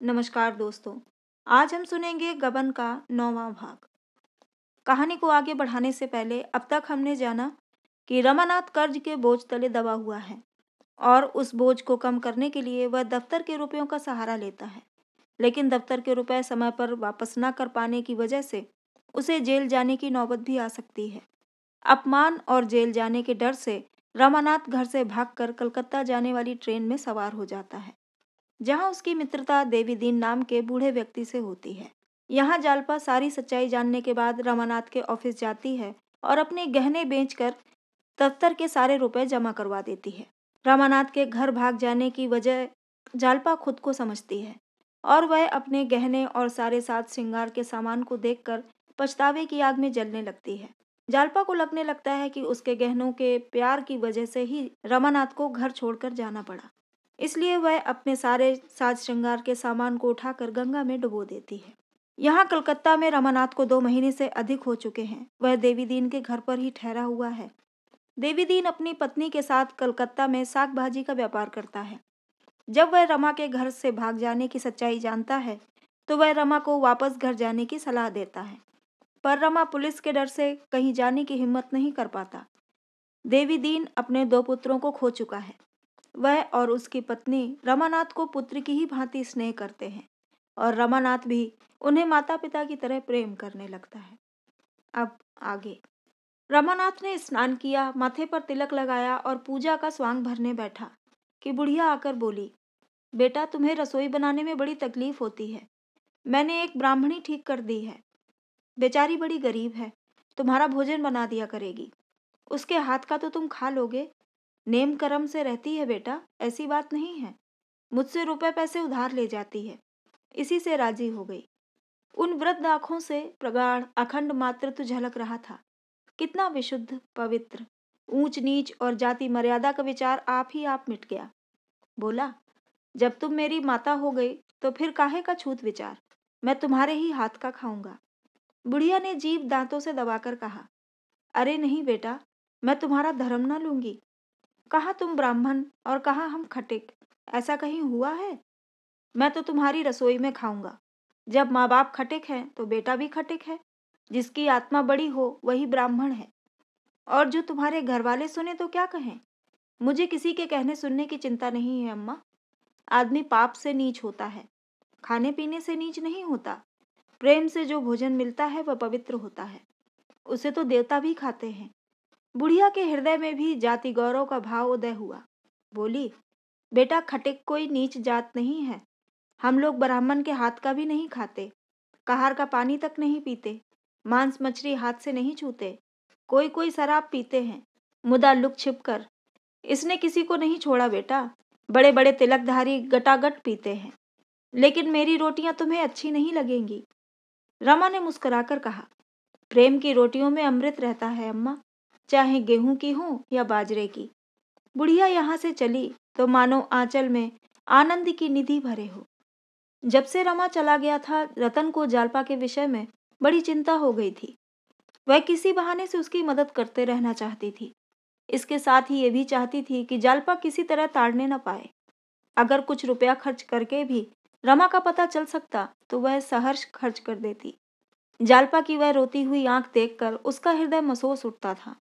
नमस्कार दोस्तों। आज हम सुनेंगे गबन का 9वां भाग। कहानी को आगे बढ़ाने से पहले अब तक हमने जाना कि रमानाथ कर्ज के बोझ तले दबा हुआ है और उस बोझ को कम करने के लिए वह दफ्तर के रुपयों का सहारा लेता है। लेकिन दफ्तर के रुपए समय पर वापस न कर पाने की वजह से उसे जेल जाने की नौबत भी आ सकती है। अपमान और जेल जाने के डर से रमानाथ घर से भागकर कलकत्ता जाने वाली ट्रेन में सवार हो जाता है, जहां उसकी मित्रता देवीदीन नाम के बूढ़े व्यक्ति से होती है। यहाँ जालपा सारी सच्चाई जानने के बाद रमानाथ के ऑफिस जाती है और अपने गहने बेचकर दफ्तर के सारे रुपए जमा करवा देती है। रमानाथ के घर भाग जाने की वजह जालपा खुद को समझती है और वह अपने गहने और सारे साज श्रृंगार के सामान को देखकर पछतावे की आग में जलने लगती है। जालपा को लगने लगता है कि उसके गहनों के प्यार की वजह से ही रमानाथ को घर छोड़कर जाना पड़ा। इसलिए वह अपने सारे साज श्रृंगार के सामान को उठाकर गंगा में डुबो देती है। यहाँ कलकत्ता में रमानाथ को 2 महीने से अधिक हो चुके हैं। वह देवीदीन के घर पर ही ठहरा हुआ है। देवीदीन अपनी पत्नी के साथ कलकत्ता में साग भाजी का व्यापार करता है। जब वह रमा के घर से भाग जाने की सच्चाई जानता है तो वह रमा को वापस घर जाने की सलाह देता है, पर रमा पुलिस के डर से कहीं जाने की हिम्मत नहीं कर पाता। देवीदीन अपने 2 पुत्रों को खो चुका है। वह और उसकी पत्नी रमानाथ को पुत्र की ही भांति स्नेह करते हैं और रमानाथ भी उन्हें माता पिता की तरह प्रेम करने लगता है। अब आगे। रमानाथ ने स्नान किया, माथे पर तिलक लगाया और पूजा का स्वांग भरने बैठा कि बुढ़िया आकर बोली, बेटा तुम्हें रसोई बनाने में बड़ी तकलीफ होती है। मैंने एक ब्राह्मणी ठीक कर दी है। बेचारी बड़ी गरीब है, तुम्हारा भोजन बना दिया करेगी। उसके हाथ का तो तुम खा लोगे। नेम करम से रहती है बेटा, ऐसी बात नहीं है। मुझसे रुपए पैसे उधार ले जाती है। इसी से राजी हो गई। उन वृद्ध आंखों से प्रगाढ़ अखंड मातृत्व झलक रहा था। कितना विशुद्ध, पवित्र। ऊंच नीच और जाति मर्यादा का विचार आप ही आप मिट गया। बोला, जब तुम मेरी माता हो गई तो फिर काहे का छूत विचार। मैं तुम्हारे ही हाथ का खाऊंगा। बुढ़िया ने जीभ दांतों से दबाकर कहा, अरे नहीं बेटा, मैं तुम्हारा धर्म न लूंगी। कहाँ तुम ब्राह्मण और कहाँ हम खटिक, ऐसा कहीं हुआ है। मैं तो तुम्हारी रसोई में खाऊंगा। जब माँ बाप खटिक हैं तो बेटा भी खटिक है। जिसकी आत्मा बड़ी हो वही ब्राह्मण है। और जो तुम्हारे घर वाले सुने तो क्या कहें। मुझे किसी के कहने सुनने की चिंता नहीं है अम्मा। आदमी पाप से नीच होता है, खाने पीने से नीच नहीं होता। प्रेम से जो भोजन मिलता है वह पवित्र होता है। उसे तो देवता भी खाते हैं। बुढ़िया के हृदय में भी जाति गौरव का भाव उदय हुआ। बोली, बेटा खटिक कोई नीच जात नहीं है। हम लोग ब्राह्मण के हाथ का भी नहीं खाते, कहार का पानी तक नहीं पीते, मांस मछली हाथ से नहीं छूते। कोई कोई शराब पीते हैं, मुदा लुक छिप कर। इसने किसी को नहीं छोड़ा बेटा। बड़े बड़े तिलकधारी गटागट पीते हैं। लेकिन मेरी रोटियां तुम्हें अच्छी नहीं लगेंगी। रमा ने मुस्कुराकर कहा, प्रेम की रोटियों में अमृत रहता है अम्मा, चाहे गेहूं की हो या बाजरे की। बुढ़िया यहाँ से चली तो मानो आंचल में आनंद की निधि भरे हो। जब से रमा चला गया था, रतन को जालपा के विषय में बड़ी चिंता हो गई थी। वह किसी बहाने से उसकी मदद करते रहना चाहती थी। इसके साथ ही ये भी चाहती थी कि जालपा किसी तरह ताड़ने न पाए। अगर कुछ रुपया खर्च करके भी रमा का पता चल सकता तो वह सहर्ष खर्च कर देती। जालपा की वह रोती हुई आंख देखकर उसका हृदय मसोस उठता था।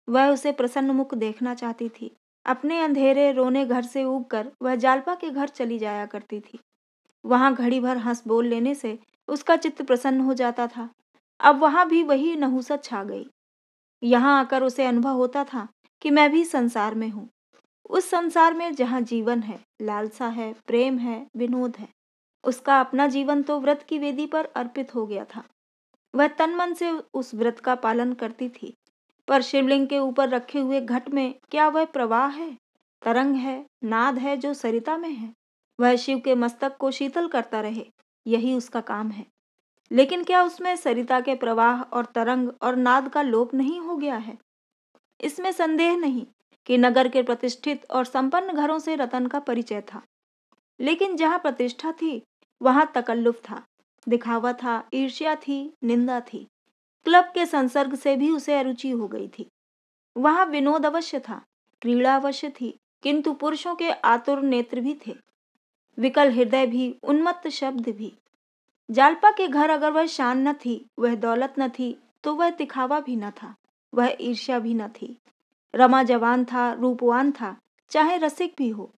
वह उसे प्रसन्न मुख देखना चाहती थी। अपने अंधेरे रोने घर से ऊबकर वह जालपा के घर चली जाया करती थी। वहां घड़ी भर हंस बोल लेने से उसका चित्त प्रसन्न हो जाता था। अब वहां भी वही नहुसत छा गई। यहाँ आकर उसे अनुभव होता था कि मैं भी संसार में हूँ। उस संसार में जहाँ जीवन है, लालसा है, प्रेम है, विनोद है। उसका अपना जीवन तो व्रत की वेदी पर अर्पित हो गया था। वह तन मन से उस व्रत का पालन करती थी। पर शिवलिंग के ऊपर रखे हुए घट में क्या वह प्रवाह है, तरंग है, नाद है जो सरिता में है। वह शिव के मस्तक को शीतल करता रहे, यही उसका काम है। लेकिन क्या उसमें सरिता के प्रवाह और तरंग और नाद का लोप नहीं हो गया है। इसमें संदेह नहीं कि नगर के प्रतिष्ठित और संपन्न घरों से रतन का परिचय था। लेकिन जहाँ प्रतिष्ठा थी वहाँ तकल्लुफ था, दिखावा था, ईर्ष्या थी, निंदा थी। क्लब के संसर्ग से भी उसे अरुचि हो गई थी। वहाँ विनोद अवश्य था, क्रीड़ा अवश्य थी, किंतु पुरुषों के आतुर नेत्र भी थे। विकल हृदय भी, उन्मत्त शब्द भी। जालपा के घर अगर वह शान न थी, वह दौलत न थी, तो वह दिखावा भी न था, वह ईर्ष्या भी न थी। रमा जवान था, रूपवान था, चाहे रसिक भी हो,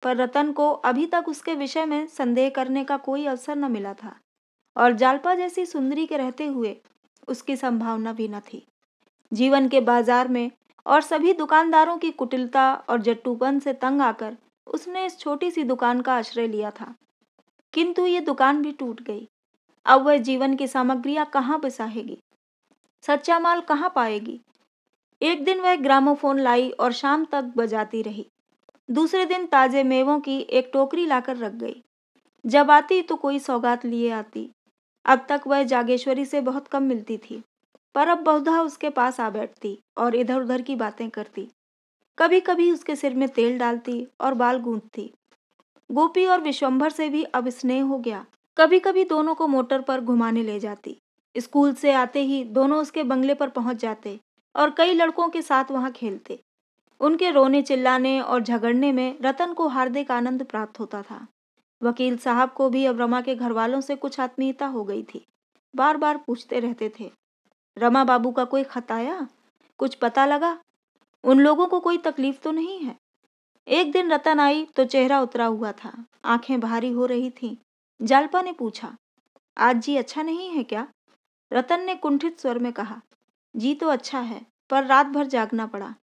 पर रतन को अभी तक उसके विषय में संदेह करने का कोई अवसर न मिला था, और जालपा जैसी सुंदरी के रहते हुए उसकी संभावना भी न थी। जीवन के बाजार में और सभी दुकानदारों की कुटिलता और जट्टूपन से तंग आकर उसने इस छोटी सी दुकान का आश्रय लिया था, किंतु ये दुकान भी टूट गई। अब वह जीवन की सामग्रियां कहाँ बिसाहेगी, सच्चा माल कहाँ पाएगी। एक दिन वह ग्रामोफोन लाई और शाम तक बजाती रही। दूसरे दिन ताजे मेवों की एक टोकरी लाकर रख गई। जब आती तो कोई सौगात लिए आती। अब तक वह जागेश्वरी से बहुत कम मिलती थी, पर अब बहुधा उसके पास आ बैठती और इधर उधर की बातें करती। कभी कभी उसके सिर में तेल डालती और बाल गूंथती। गोपी और विश्वंभर से भी अब स्नेह हो गया। कभी कभी दोनों को मोटर पर घुमाने ले जाती। स्कूल से आते ही दोनों उसके बंगले पर पहुंच जाते और कई लड़कों के साथ वहां खेलते। उनके रोने चिल्लाने और झगड़ने में रतन को हार्दिक आनंद प्राप्त होता था। वकील साहब को भी अब रमा के घर वालों से कुछ आत्मीयता हो गई थी। बार बार पूछते रहते थे, रमा बाबू का कोई खत आया, कुछ पता लगा, उन लोगों को कोई तकलीफ तो नहीं है। एक दिन रतन आई तो चेहरा उतरा हुआ था, आंखें भारी हो रही थीं। जालपा ने पूछा, आज जी अच्छा नहीं है क्या? रतन ने कुंठित स्वर में कहा, जी तो अच्छा है, पर रात भर जागना पड़ा।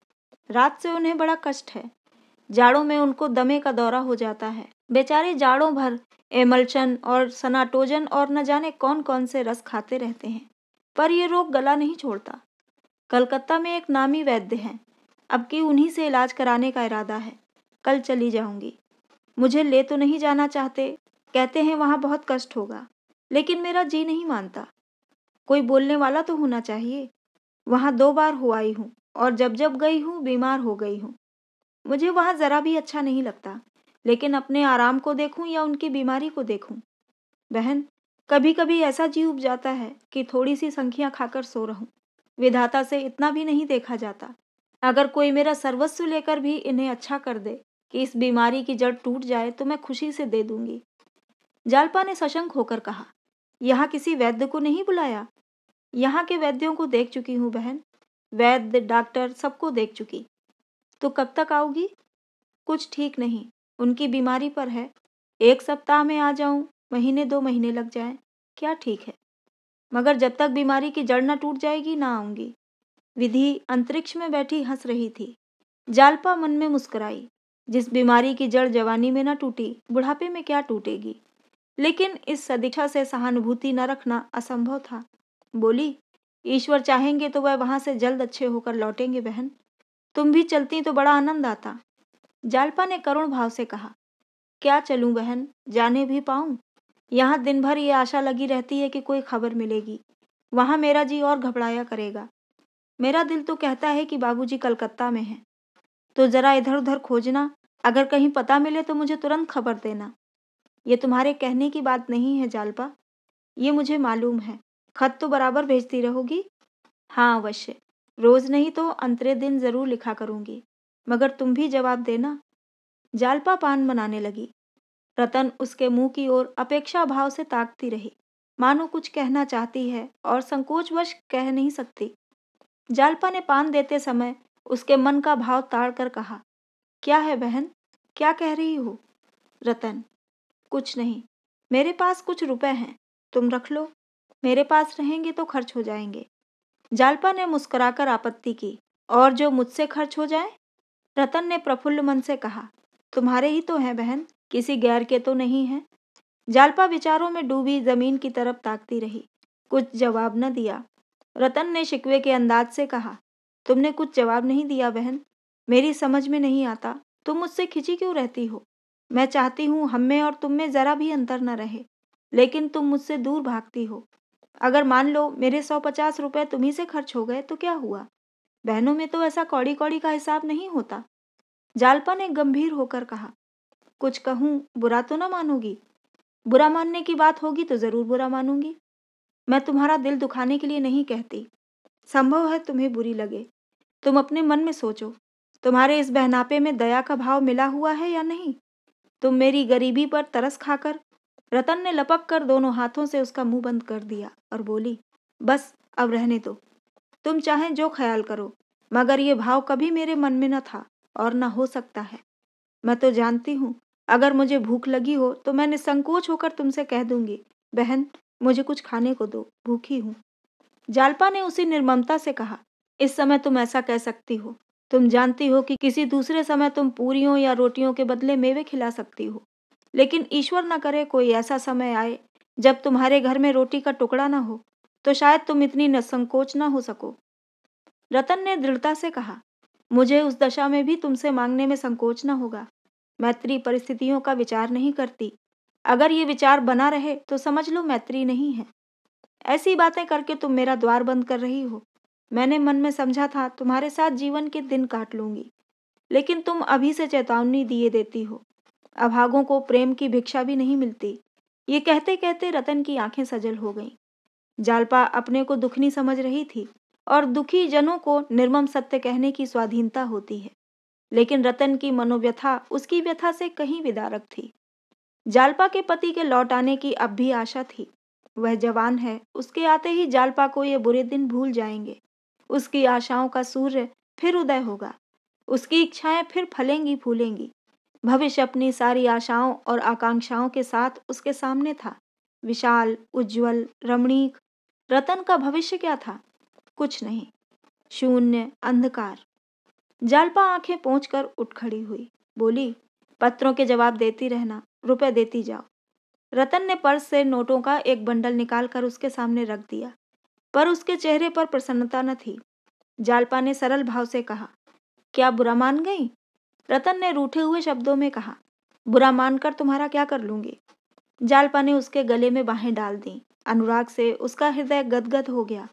रात से उन्हें बड़ा कष्ट है। जाड़ों में उनको दमे का दौरा हो जाता है। बेचारे जाड़ों भर एमल्शन और सनाटोजन और न जाने कौन कौन से रस खाते रहते हैं, पर यह रोग गला नहीं छोड़ता। कलकत्ता में एक नामी वैद्य हैं, अब की उन्हीं से इलाज कराने का इरादा है। कल चली जाऊंगी। मुझे ले तो नहीं जाना चाहते, कहते हैं वहां बहुत कष्ट होगा, लेकिन मेरा जी नहीं मानता। कोई बोलने वाला तो होना चाहिए। वहां 2 बार हो आई हूँ और जब जब गई हूँ बीमार हो गई हूँ। मुझे वहां जरा भी अच्छा नहीं लगता, लेकिन अपने आराम को देखूं या उनकी बीमारी को देखूं। बहन, कभी कभी ऐसा जी उब जाता है कि थोड़ी सी संखियां खाकर सो रहूं। विधाता से इतना भी नहीं देखा जाता। अगर कोई मेरा सर्वस्व लेकर भी इन्हें अच्छा कर दे कि इस बीमारी की जड़ टूट जाए तो मैं खुशी से दे दूंगी। जालपा ने सशंक होकर कहा, यहाँ किसी वैद्य को नहीं बुलाया? यहाँ के वैद्यों को देख चुकी हूँ बहन, वैद्य डॉक्टर सबको देख चुकी। तो कब तक आओगी? कुछ ठीक नहीं, उनकी बीमारी पर है। 1 सप्ताह में आ जाऊं, महीने 2 महीने लग जाएं, क्या ठीक है। मगर जब तक बीमारी की जड़ न टूट जाएगी ना आऊंगी। विधि अंतरिक्ष में बैठी हंस रही थी। जालपा मन में मुस्कुराई। जिस बीमारी की जड़ जवानी में न टूटी, बुढ़ापे में क्या टूटेगी। लेकिन इस सदिच्छा से सहानुभूति न रखना असंभव था। बोली, ईश्वर चाहेंगे तो वह वहां से जल्द अच्छे होकर लौटेंगे बहन। तुम भी चलती तो बड़ा आनंद आता। जालपा ने करुण भाव से कहा, क्या चलूं बहन, जाने भी पाऊं? यहाँ दिन भर ये आशा लगी रहती है कि कोई खबर मिलेगी। वहां मेरा जी और घबराया करेगा। मेरा दिल तो कहता है कि बाबूजी कलकत्ता में हैं। तो जरा इधर उधर खोजना, अगर कहीं पता मिले तो मुझे तुरंत खबर देना। ये तुम्हारे कहने की बात नहीं है जालपा, ये मुझे मालूम है। खत तो बराबर भेजती रहोगी? हाँ अवश्य, रोज नहीं तो अंतरे दिन जरूर लिखा करूंगी, मगर तुम भी जवाब देना। जालपा पान बनाने लगी। रतन उसके मुंह की ओर अपेक्षा भाव से ताकती रही, मानो कुछ कहना चाहती है और संकोचवश कह नहीं सकती। जालपा ने पान देते समय उसके मन का भाव ताड़ कर कहा, क्या है बहन, क्या कह रही हो? रतन, कुछ नहीं, मेरे पास कुछ रुपए हैं, तुम रख लो। मेरे पास रहेंगे तो खर्च हो जाएंगे। जालपा ने मुस्कुराकर आपत्ति की, और जो मुझसे खर्च हो जाए? रतन ने प्रफुल्ल मन से कहा, तुम्हारे ही तो हैं बहन, किसी गैर के तो नहीं हैं। जालपा विचारों में डूबी जमीन की तरफ ताकती रही, कुछ जवाब न दिया। रतन ने शिकवे के अंदाज से कहा, तुमने कुछ जवाब नहीं दिया बहन, मेरी समझ में नहीं आता, तुम मुझसे खिंची क्यों रहती हो? मैं चाहती हूँ हम में और तुम में जरा भी अंतर न रहे, लेकिन तुम मुझसे दूर भागती हो। अगर मान लो मेरे 150 रुपए तुम्ही से खर्च हो गए तो क्या हुआ? बहनों में तो ऐसा कौड़ी कौड़ी का हिसाब नहीं होता। जालपा ने गंभीर होकर कहा, कुछ कहूँ बुरा तो ना मानोगी? बुरा मानने की बात होगी तो जरूर बुरा मानूंगी। मैं तुम्हारा दिल दुखाने के लिए नहीं कहती। संभव है तुम्हें बुरी लगे। तुम अपने मन में सोचो, तुम्हारे इस बहनापे में दया का भाव मिला हुआ है या नहीं? तुम मेरी गरीबी पर तरस खाकर। रतन ने लपक कर दोनों हाथों से उसका मुंह बंद कर दिया और बोली, बस अब रहने दो। तुम चाहें जो ख्याल करो, मगर ये भाव कभी मेरे मन में न था और न हो सकता है। मैं तो जानती हूँ, अगर मुझे भूख लगी हो तो मैं निसंकोच होकर तुमसे कह दूंगी, बहन मुझे कुछ खाने को दो, भूखी हूँ। जालपा ने उसी निर्ममता से कहा, इस समय तुम ऐसा कह सकती हो। तुम जानती हो कि किसी दूसरे समय तुम पूरियों या रोटियों के बदले मेवे खिला सकती हो, लेकिन ईश्वर न करे कोई ऐसा समय आए जब तुम्हारे घर में रोटी का टुकड़ा न हो, तो शायद तुम इतनी निसंकोच न हो सको। रतन ने दृढ़ता से कहा, मुझे उस दशा में भी तुमसे मांगने में संकोच न होगा। मैत्री परिस्थितियों का विचार नहीं करती। अगर ये विचार बना रहे तो समझ लो मैत्री नहीं है। ऐसी बातें करके तुम मेरा द्वार बंद कर रही हो। मैंने मन में समझा था तुम्हारे साथ जीवन के दिन काट लूंगी, लेकिन तुम अभी से चेतावनी दिए देती हो। अभागों को प्रेम की भिक्षा भी नहीं मिलती। ये कहते कहते रतन की आंखें सजल हो गईं। जालपा अपने को दुखनी समझ रही थी और दुखी जनों को निर्मम सत्य कहने की स्वाधीनता होती है, लेकिन रतन की मनोव्यथा उसकी व्यथा से कहीं विदारक थी। जालपा के पति के लौट आने की अब भी आशा थी। वह जवान है, उसके आते ही जालपा को ये बुरे दिन भूल जाएंगे। उसकी आशाओं का सूर्य फिर उदय होगा। उसकी इच्छाएं फिर फलेंगी फूलेंगी। भविष्य अपनी सारी आशाओं और आकांक्षाओं के साथ उसके सामने था, विशाल, उज्जवल, रमणीक। रतन का भविष्य क्या था? कुछ नहीं, शून्य, अंधकार। जालपा आंखें पोंछ कर उठ खड़ी हुई, बोली, पत्रों के जवाब देती रहना, रुपए देती जाओ। रतन ने पर्स से नोटों का एक बंडल निकालकर उसके सामने रख दिया, पर उसके चेहरे पर प्रसन्नता न थी। जालपा ने सरल भाव से कहा, क्या बुरा मान गई? रतन ने रूठे हुए शब्दों में कहा, बुरा मानकर तुम्हारा क्या कर लूंगी? जालपा ने उसके गले में बाहें डाल दी। अनुराग से उसका हृदय गदगद हो गया।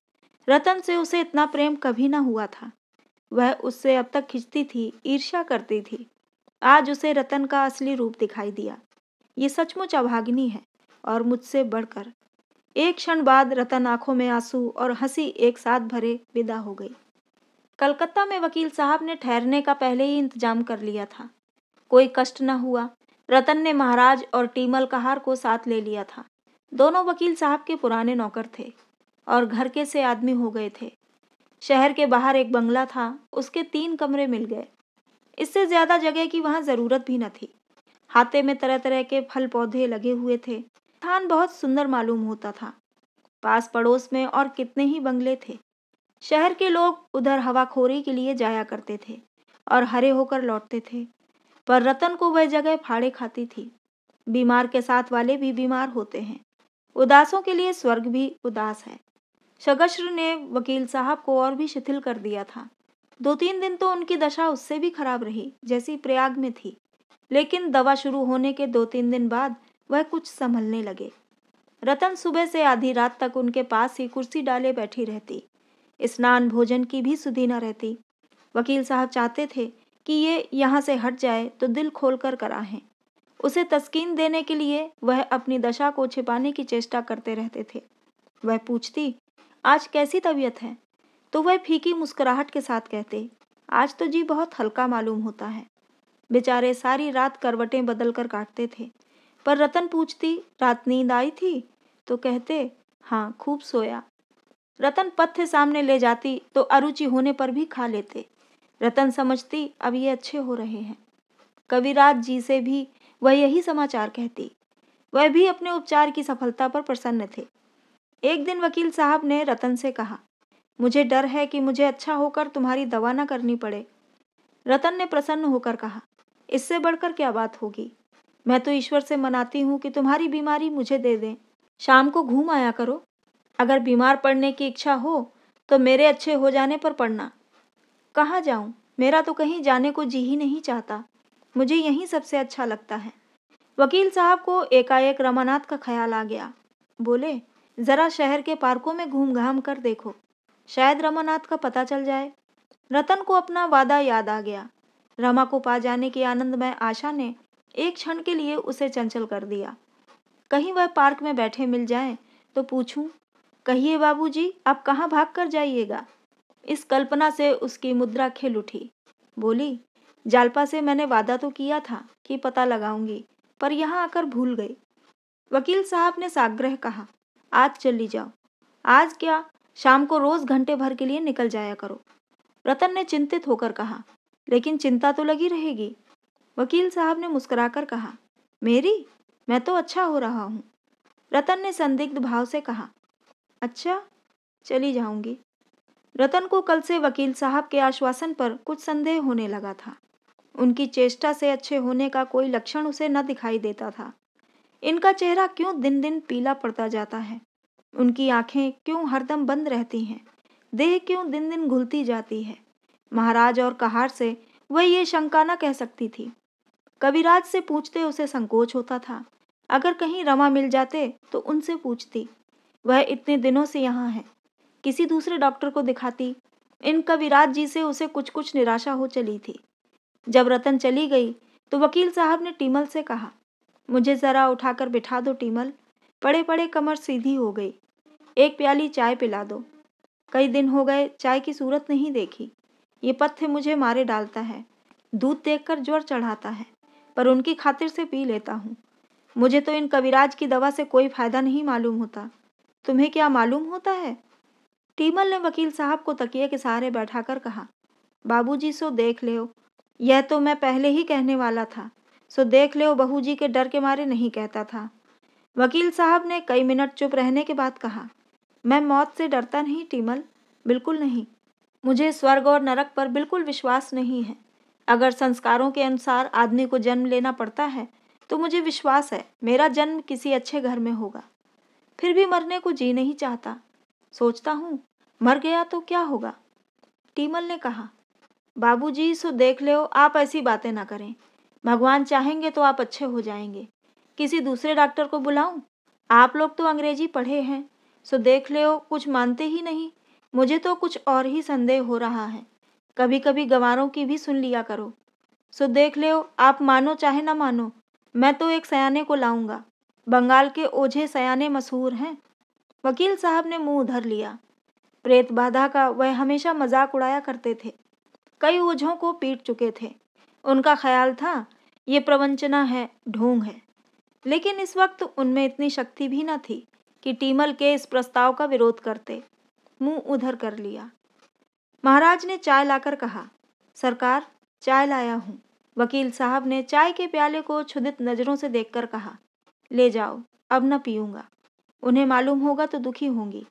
रतन से उसे इतना प्रेम कभी न हुआ था। वह उससे अब तक खिंचती थी, ईर्ष्या करती थी। आज उसे रतन का असली रूप दिखाई दिया। ये सचमुच अभागिनी है, और मुझसे बढ़कर। एक क्षण बाद रतन आंखों में आंसू और हंसी एक साथ भरे विदा हो गई। कलकत्ता में वकील साहब ने ठहरने का पहले ही इंतजाम कर लिया था। कोई कष्ट न हुआ। रतन ने महाराज और टीमल कहार को साथ ले लिया था। दोनों वकील साहब के पुराने नौकर थे और घर के से आदमी हो गए थे। शहर के बाहर एक बंगला था, उसके 3 कमरे मिल गए। इससे ज्यादा जगह की वहां जरूरत भी न थी। हाते में तरह तरह के फल पौधे लगे हुए थे। स्थान बहुत सुंदर मालूम होता था। पास पड़ोस में और कितने ही बंगले थे। शहर के लोग उधर हवाखोरी के लिए जाया करते थे और हरे होकर लौटते थे, पर रतन को वह जगह फाड़े खाती थी। बीमार के साथ वाले भी बीमार होते हैं। उदासों के लिए स्वर्ग भी उदास है। शगश्र ने वकील साहब को और भी शिथिल कर दिया था। 2-3 दिन तो उनकी दशा उससे भी खराब रही, जैसी प्रयाग में थी। लेकिन दवा शुरू होने के 2-3 दिन बाद वह कुछ संभलने लगे। रतन सुबह से आधी रात तक उनके पास ही कुर्सी डाले बैठी रहती। स्नान भोजन की भी सुधि न रहती। वकील साहब चाहते थे कि ये यहाँ से हट जाए तो दिल खोलकर कराहें। उसे तस्कीन देने के लिए वह अपनी दशा को छिपाने की चेष्टा करते रहते थे। वह पूछती, आज कैसी तबीयत है? तो वह फीकी मुस्कुराहट के साथ कहते, आज तो जी बहुत हल्का मालूम होता है। बेचारे सारी रात करवटें बदल कर काटते थे। पर रतन पूछती, रात नींद आई थी? तो कहते, हाँ खूब सोया। रतन पथ्य सामने ले जाती तो अरुचि होने पर भी खा लेते। रतन समझती अब ये अच्छे हो रहे हैं। कविराज जी से भी वह यही समाचार कहती। वह भी अपने उपचार की सफलता पर प्रसन्न थे। एक दिन वकील साहब ने रतन से कहा, मुझे डर है कि मुझे अच्छा होकर तुम्हारी दवा न करनी पड़े। रतन ने प्रसन्न होकर कहा, इससे बढ़कर क्या बात होगी? मैं तो ईश्वर से मनाती हूँ कि तुम्हारी बीमारी मुझे दे दें। शाम को घूम आया करो। अगर बीमार पड़ने की इच्छा हो तो मेरे अच्छे हो जाने पर पड़ना। कहाँ जाऊँ? मेरा तो कहीं जाने को जी ही नहीं चाहता। मुझे यहीं सबसे अच्छा लगता है। वकील साहब को एकाएक रमानाथ का ख्याल आ गया। बोले, जरा शहर के पार्कों में घूम घाम कर देखो, शायद रमानाथ का पता चल जाए। रतन को अपना वादा याद आ गया। रमा को पा जाने की आनंदमय आशा ने एक क्षण के लिए उसे चंचल कर दिया। कहीं वह पार्क में बैठे मिल जाएं तो पूछूं, कहिए बाबूजी, आप कहाँ भाग कर जाइएगा? इस कल्पना से उसकी मुद्रा खिल उठी। बोली, जालपा से मैंने वादा तो किया था कि पता लगाऊंगी, पर यहाँ आकर भूल गई। वकील साहब ने साग्रह कहा, आज चली जाओ। आज क्या, शाम को रोज घंटे भर के लिए निकल जाया करो। रतन ने चिंतित होकर कहा, लेकिन चिंता तो लगी रहेगी। वकील साहब ने मुस्कुराकर कहा, मेरी, मैं तो अच्छा हो रहा हूँ। रतन ने संदिग्ध भाव से कहा, अच्छा, चली जाऊंगी। रतन को कल से वकील साहब के आश्वासन पर कुछ संदेह होने लगा था। उनकी चेष्टा से अच्छे होने का कोई लक्षण उसे न दिखाई देता था। इनका चेहरा क्यों दिन दिन पीला पड़ता जाता है? उनकी आंखें क्यों हरदम बंद रहती हैं? देह क्यों दिन दिन घुलती जाती है? महाराज और कहार से वह ये शंका न कह सकती थी। कविराज से पूछते उसे संकोच होता था। अगर कहीं रमा मिल जाते तो उनसे पूछती। वह इतने दिनों से यहाँ है, किसी दूसरे डॉक्टर को दिखाती। इन कविराज जी से उसे कुछ कुछ निराशा हो चली थी। जब रतन चली गई तो वकील साहब ने टीमल से कहा, मुझे जरा उठाकर बिठा दो टीमल। पड़े पड़े कमर सीधी हो गई। एक प्याली चाय पिला दो। कई दिन हो गए चाय की सूरत नहीं देखी। ये पथ्य मुझे मारे डालता है। दूध देखकर ज्वर चढ़ाता है, पर उनकी खातिर से पी लेता हूँ। मुझे तो इन कविराज की दवा से कोई फायदा नहीं मालूम होता। तुम्हें क्या मालूम होता है? टीमल ने वकील साहब को तकिए के सहारे बैठाकर कहा, बाबूजी सो देख ले। यह तो मैं पहले ही कहने वाला था। सो देख ले, बहू जी के डर के मारे नहीं कहता था। वकील साहब ने कई मिनट चुप रहने के बाद कहा, मैं मौत से डरता नहीं टीमल, बिल्कुल नहीं। मुझे स्वर्ग और नरक पर बिल्कुल विश्वास नहीं है। अगर संस्कारों के अनुसार आदमी को जन्म लेना पड़ता है तो मुझे विश्वास है मेरा जन्म किसी अच्छे घर में होगा। फिर भी मरने को जी नहीं चाहता। सोचता हूँ, मर गया तो क्या होगा? टीमल ने कहा, बाबूजी सो देख ले, आप ऐसी बातें ना करें। भगवान चाहेंगे तो आप अच्छे हो जाएंगे। किसी दूसरे डॉक्टर को बुलाऊं? आप लोग तो अंग्रेजी पढ़े हैं। सो देख ले, कुछ मानते ही नहीं। मुझे तो कुछ और ही संदेह हो रहा है। कभी कभी गंवारों की भी सुन लिया करो। सो देख ले, आप मानो चाहे ना मानो, मैं तो एक सयाने को लाऊंगा। बंगाल के ओझे सयाने मशहूर हैं। वकील साहब ने मुंह उधर लिया। प्रेत बाधा का वह हमेशा मजाक उड़ाया करते थे। कई ओझों को पीट चुके थे। उनका ख्याल था ये प्रवंचना है, ढोंग है। लेकिन इस वक्त उनमें इतनी शक्ति भी न थी कि टीमल के इस प्रस्ताव का विरोध करते। मुंह उधर कर लिया। महाराज ने चाय लाकर कहा, सरकार, चाय लाया हूँ। वकील साहब ने चाय के प्याले को क्षुधित नजरों से देखकर कहा, ले जाओ, अब न पीऊंगा। उन्हें मालूम होगा तो दुखी होंगी।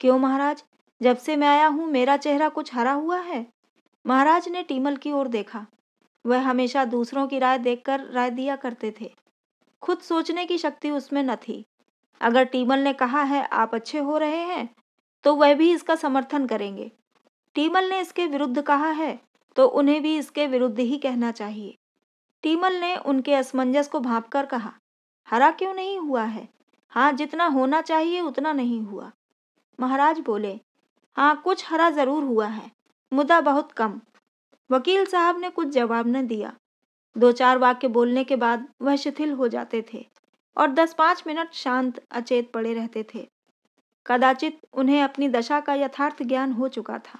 क्यों महाराज, जब से मैं आया हूँ मेरा चेहरा कुछ हरा हुआ है? महाराज ने टीमल की ओर देखा। वह हमेशा दूसरों की राय देखकर राय दिया करते थे। खुद सोचने की शक्ति उसमें न थी। अगर टीमल ने कहा है आप अच्छे हो रहे हैं तो वह भी इसका समर्थन करेंगे। टीमल ने इसके विरुद्ध कहा है तो उन्हें भी इसके विरुद्ध ही कहना चाहिए। टीमल ने उनके असमंजस को भांपकर कहा, हरा क्यों नहीं हुआ है? हाँ, जितना होना चाहिए उतना नहीं हुआ। महाराज बोले, हाँ, कुछ हरा जरूर हुआ है, मुदा बहुत कम। वकील साहब ने कुछ जवाब न दिया। 2-4 वाक्य बोलने के बाद वह शिथिल हो जाते थे और 10-5 मिनट शांत अचेत पड़े रहते थे। कदाचित उन्हें अपनी दशा का यथार्थ ज्ञान हो चुका था।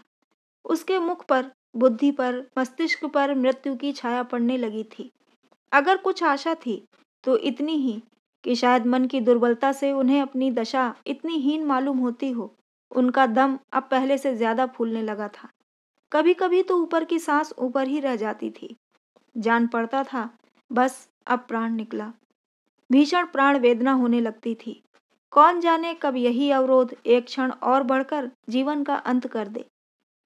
उसके मुख पर, बुद्धि पर, मस्तिष्क पर मृत्यु की छाया पड़ने लगी थी। अगर कुछ आशा थी तो इतनी ही कि शायद मन की दुर्बलता से उन्हें अपनी दशा इतनी हीन मालूम होती हो। उनका दम अब पहले से ज्यादा फूलने लगा था। कभी कभी तो ऊपर की सांस ऊपर ही रह जाती थी। जान पड़ता था बस अब प्राण निकला। भीषण प्राण वेदना होने लगती थी। कौन जाने कब यही अवरोध एक क्षण और बढ़कर जीवन का अंत कर दे।